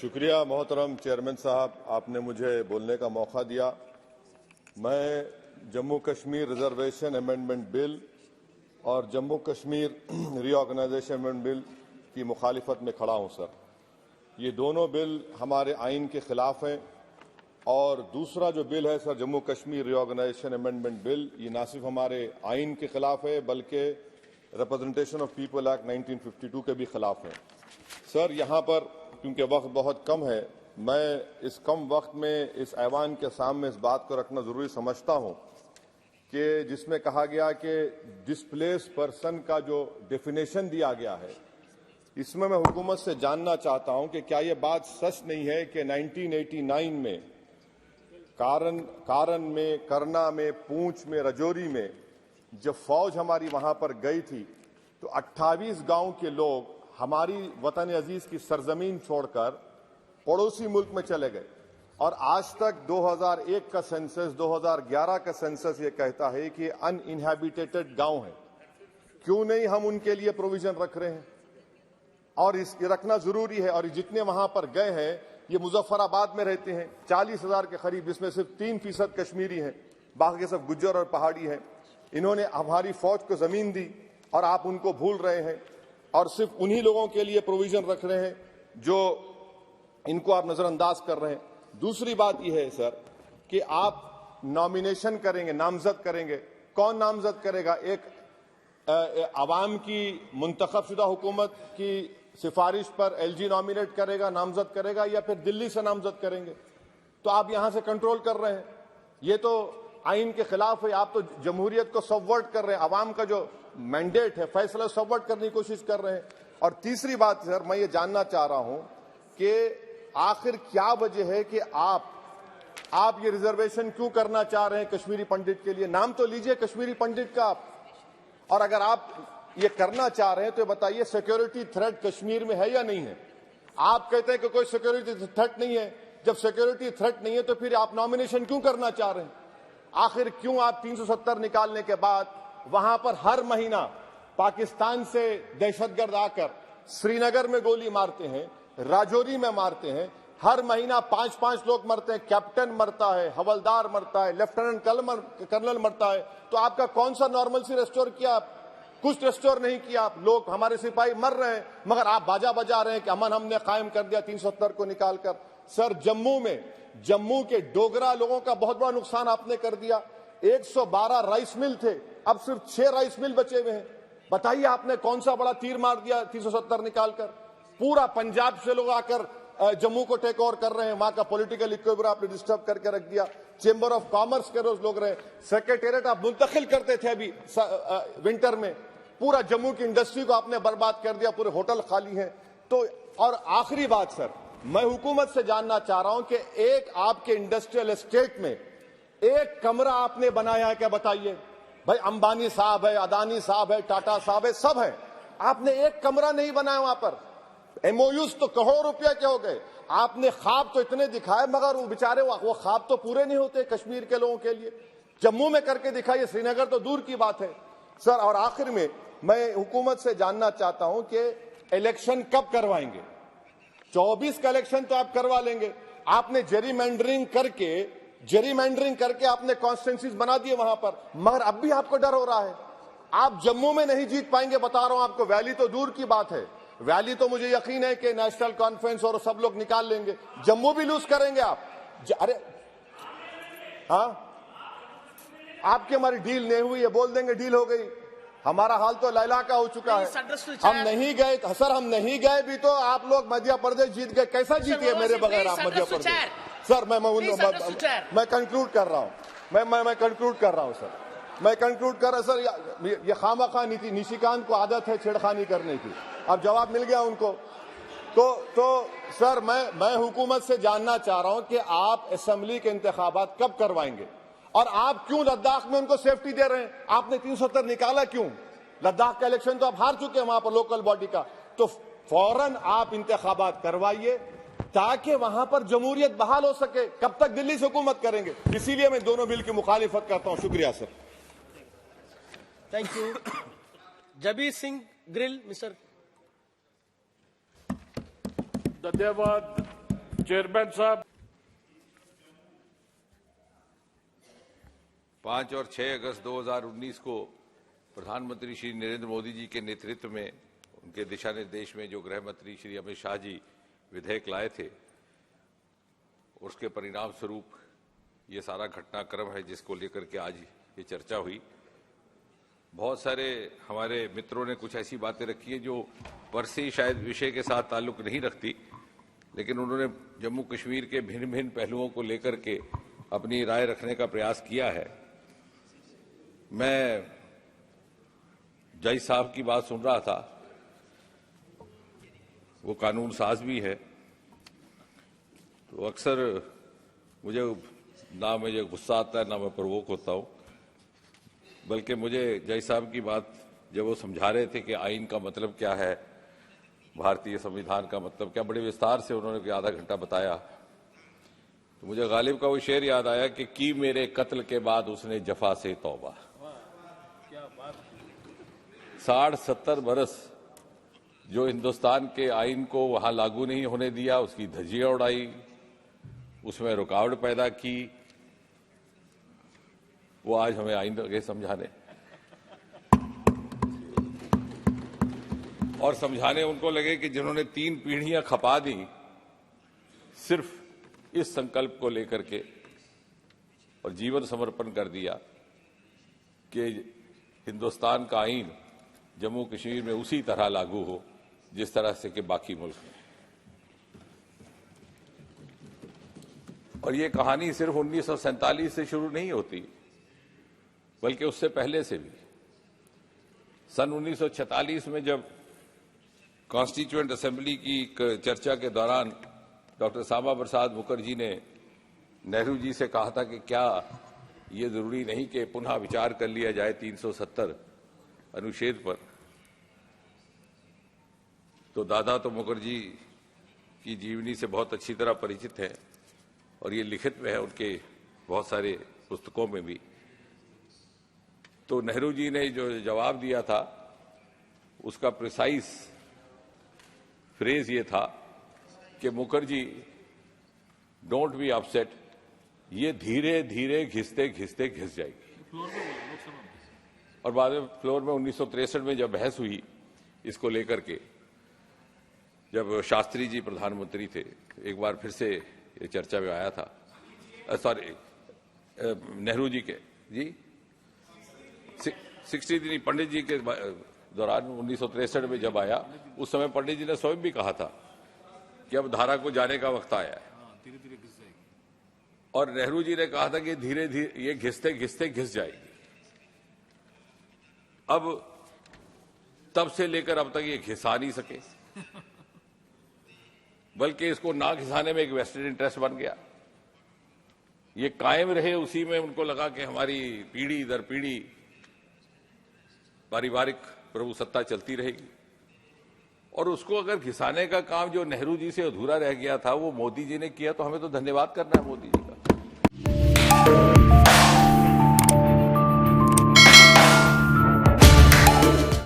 शुक्रिया मोहतरम चेयरमैन साहब, आपने मुझे बोलने का मौका दिया। मैं Jammu Kashmir reservation amendment bill और Jammu Kashmir reorganisation amendment bill की मुखालिफत में खड़ा हूं सर। ये दोनों बिल हमारे आइन के खिलाफ हैं और दूसरा जो बिल है sir Jammu Kashmir reorganisation amendment bill, ये ना सिर्फ हमारे आइन के खिलाफ है बल्कि रिप्रेजेंटेशन ऑफ पीपल एक्ट 1952 के भी खिलाफ है। सर यहाँ पर क्योंकि वक्त बहुत कम है, मैं इस कम वक्त में इस ऐवान के सामने इस बात को रखना जरूरी समझता हूँ कि जिसमें कहा गया कि डिस्प्लेस पर्सन का जो डेफिनेशन दिया गया है, इसमें मैं हुकूमत से जानना चाहता हूं कि क्या यह बात सच नहीं है कि 1989 में कारण में, करना में, पूंछ में, रजौरी में जब फौज हमारी वहां पर गई थी तो 28 गांव के लोग हमारी वतन अजीज की सरजमीन छोड़कर पड़ोसी मुल्क में चले गए। और आज तक 2001 का सेंसस, 2011 का सेंसस ये कहता है कि अनइनहैबिटेटेड गांव है। क्यों नहीं हम उनके लिए प्रोविजन रख रहे हैं? और ये रखना जरूरी है। और जितने वहां पर गए हैं ये मुजफ्फराबाद में रहते हैं, 40,000 के करीब, जिसमें सिर्फ 3% कश्मीरी हैं, बाकी सब गुज्जर और पहाड़ी हैं। इन्होंने हमारी फौज को जमीन दी और आप उनको भूल रहे हैं और सिर्फ उन्हीं लोगों के लिए प्रोविजन रख रहे हैं जो इनको आप नजरअंदाज कर रहे हैं। दूसरी बात यह है सर कि आप नॉमिनेशन करेंगे, नामजद करेंगे। कौन नामजद करेगा? एक अवाम की मुंतखबशुदा हुकूमत की सिफारिश पर एलजी नॉमिनेट करेगा, नामजद करेगा, या फिर दिल्ली से नामजद करेंगे? तो आप यहां से कंट्रोल कर रहे हैं। ये तो आइन के खिलाफ है। आप तो जमहूरियत को सबवर्ट कर रहे हैं। अवाम का जो मैंडेट है, फैसला सबवर्ट करने की कोशिश कर रहे हैं। और तीसरी बात सर, मैं ये जानना चाह रहा हूं कि आखिर क्या वजह है कि आप ये रिजर्वेशन क्यों करना चाह रहे हैं कश्मीरी पंडित के लिए? नाम तो लीजिए कश्मीरी पंडित का आप। और अगर आप ये करना चाह रहे हैं तो बताइए सिक्योरिटी थ्रेट कश्मीर में है या नहीं है? आप कहते हैं कि कोई सिक्योरिटी थ्रेट नहीं है। जब सिक्योरिटी थ्रेट नहीं है तो फिर आप नॉमिनेशन क्यों करना चाह रहे हैं? आखिर क्यों आप 370 निकालने के बाद वहां पर हर महीना पाकिस्तान से दहशतगर्द आकर श्रीनगर में गोली मारते हैं, राजौरी में मारते हैं, हर महीना 5-5 लोग मरते हैं, कैप्टन मरता है, हवलदार मरता है, लेफ्टिनेंट कर्नल मरता है, तो आपका कौन सा नॉर्मलसी रेस्टोर किया? कुछ रेस्टोर नहीं किया। लोग, हमारे सिपाही मर रहे हैं, मगर आप बाजा बजा रहे हैं कि अमन हमने कायम कर दिया 370 को निकालकर। सर जम्मू के डोगरा लोगों का बहुत बड़ा नुकसान आपने कर दिया। 112 राइस मिल थे, अब सिर्फ 6 राइस मिल बचे हुए हैं। बताइए आपने कौन सा बड़ा तीर मार दिया 370 निकालकर? पूरा पंजाब से लोग आकर जम्मू को टेक ओवर कर रहे हैं। वहां का पॉलिटिकल इक्विलिब्रियम आपने डिस्टर्ब करके रख दिया। चेंबर ऑफ कॉमर्स के रोज लोग रहे, सेक्रेटेरिएट आप मुंतकिल करते थे अभी विंटर में, पूरा जम्मू की इंडस्ट्री को आपने बर्बाद कर दिया, पूरे होटल खाली हैं। तो और आखिरी बात सर, मैं हुकूमत से जानना चाह रहा हूं कि एक आपके इंडस्ट्रियल एस्टेट में एक कमरा आपने बनाया है क्या? बताइए भाई, अंबानी साहब है, अदानी साहब है, टाटा साहब है, सब है, आपने एक कमरा नहीं बनाया वहां पर। एमओयूज तो करोड़ों रुपए के हो गए। आपने ख्वाब तो इतने दिखाए मगर वो बेचारे वो ख्वाब तो पूरे नहीं होते कश्मीर के लोगों के लिए। जम्मू में करके दिखाइए, श्रीनगर तो दूर की बात है सर। और आखिर में मैं हुकूमत से जानना चाहता हूं कि इलेक्शन कब करवाएंगे? 24 का इलेक्शन तो आप करवा लेंगे। आपने जेरीमैंडरिंग करके आपने कॉन्स्टिट्यूंसीज बना दिए वहां पर, मगर अब भी आपको डर हो रहा है। आप जम्मू में नहीं जीत पाएंगे, बता रहा हूं आपको। वैली तो दूर की बात है, वैली तो मुझे यकीन है कि नेशनल कॉन्फ्रेंस और सब लोग निकाल लेंगे। जम्मू भी लूज करेंगे आप। अरे हाँ, आपकी हमारी डील नहीं हुई है, बोल देंगे डील हो गई। हमारा हाल तो लैला का हो चुका है। हम नहीं गए सर, हम नहीं गए भी तो आप लोग मध्य प्रदेश जीत गए। कैसा जीतिए मेरे बगैर आप मध्य प्रदेश? सर मैं कंक्लूड कर रहा हूं, मैं कंक्लूड कर रहा हूं सर, मैं कंक्लूड कर रहा सर। ये खामखा निशिकांत को आदत है छेड़खानी करने की। अब जवाब मिल गया उनको। तो सर मैं हुकूमत से जानना चाह रहा हूं कि आप असेंबली के इंतखाबात कब करवाएंगे और आप क्यों लद्दाख में उनको सेफ्टी दे रहे हैं? आपने 370 निकाला क्यों? लद्दाख का इलेक्शन तो आप हार चुके हैं वहां पर लोकल बॉडी का। तो फौरन आप इंतखाबात करवाइए ताकि वहां पर जमहूरियत बहाल हो सके। कब तक दिल्ली से हुकूमत करेंगे? इसीलिए मैं दोनों बिल की मुखालिफत करता हूं। शुक्रिया sir. Thank you. Jabir Singh grill, mister. धन्यवाद चेयरमैन साहब, 5 और 6 अगस्त 2019 को प्रधानमंत्री श्री नरेंद्र मोदी जी के नेतृत्व में उनके दिशा निर्देश में जो गृह मंत्री श्री अमित शाह जी विधेयक लाए थे, उसके परिणाम स्वरूप ये सारा घटनाक्रम है जिसको लेकर के आज ये चर्चा हुई। बहुत सारे हमारे मित्रों ने कुछ ऐसी बातें रखी है जो पर से शायद विषय के साथ ताल्लुक नहीं रखती, लेकिन उन्होंने जम्मू कश्मीर के भिन्न भिन्न पहलुओं को लेकर के अपनी राय रखने का प्रयास किया है। मैं जज साहब की बात सुन रहा था, वो कानून साज भी है, तो अक्सर मुझे ना मुझे गुस्सा आता है ना मैं प्रवोक होता हूं, बल्कि मुझे जज साहब की बात जब वो समझा रहे थे कि आइन का मतलब क्या है, भारतीय संविधान का मतलब क्या, बड़े विस्तार से उन्होंने आधा घंटा बताया, तो मुझे गालिब का वो शेर याद आया कि की मेरे कत्ल के बाद उसने जफा से तौबा। 60-70 बरस जो हिंदुस्तान के आइन को वहां लागू नहीं होने दिया, उसकी धज्जियां उड़ाई, उसमें रुकावट पैदा की, वो आज हमें आइन लगे समझाने, और समझाने उनको लगे कि जिन्होंने 3 पीढ़ियां खपा दी सिर्फ इस संकल्प को लेकर के और जीवन समर्पण कर दिया कि हिंदुस्तान का आइन जम्मू कश्मीर में उसी तरह लागू हो जिस तरह से कि बाकी मुल्क में। और ये कहानी सिर्फ 1947 से शुरू नहीं होती, बल्कि उससे पहले से भी। सन 1946 में जब कॉन्स्टिट्यूएंट असेंबली की चर्चा के दौरान डॉक्टर श्यामा प्रसाद मुखर्जी ने नेहरू जी से कहा था कि क्या ये जरूरी नहीं कि पुनः विचार कर लिया जाए 370 अनुच्छेद पर, तो दादा तो मुखर्जी की जीवनी से बहुत अच्छी तरह परिचित है और ये लिखित में है उनके बहुत सारे पुस्तकों में भी। तो नेहरू जी ने जो जवाब दिया था उसका प्रिसाइज फ्रेज ये था कि मुखर्जी डोंट बी अपसेट, ये धीरे धीरे घिसते घिसते घिस जाएगी। और बाद में फ्लोर में 1963 में जब बहस हुई इसको लेकर के, जब शास्त्री जी प्रधानमंत्री थे, एक बार फिर से ये चर्चा में आया था, सॉरी नेहरू जी के जी 63 पंडित जी के दौरान 1963 में जब आया, उस समय पंडित जी ने स्वयं भी कहा था कि अब धारा को जाने का वक्त आया है, और नेहरू जी ने कहा था कि धीरे धीरे ये घिसते घिसते घिस जाएगी। अब तब से लेकर अब तक ये घिसा नहीं सके, बल्कि इसको ना घिसाने में एक वेस्टेड इंटरेस्ट बन गया। ये कायम रहे उसी में, उनको लगा कि हमारी पीढ़ी दर पीढ़ी पारिवारिक प्रभुसत्ता चलती रहेगी, और उसको अगर घिसाने का काम जो नेहरू जी से अधूरा रह गया था वो मोदी जी ने किया, तो हमें तो धन्यवाद करना है मोदी जी का।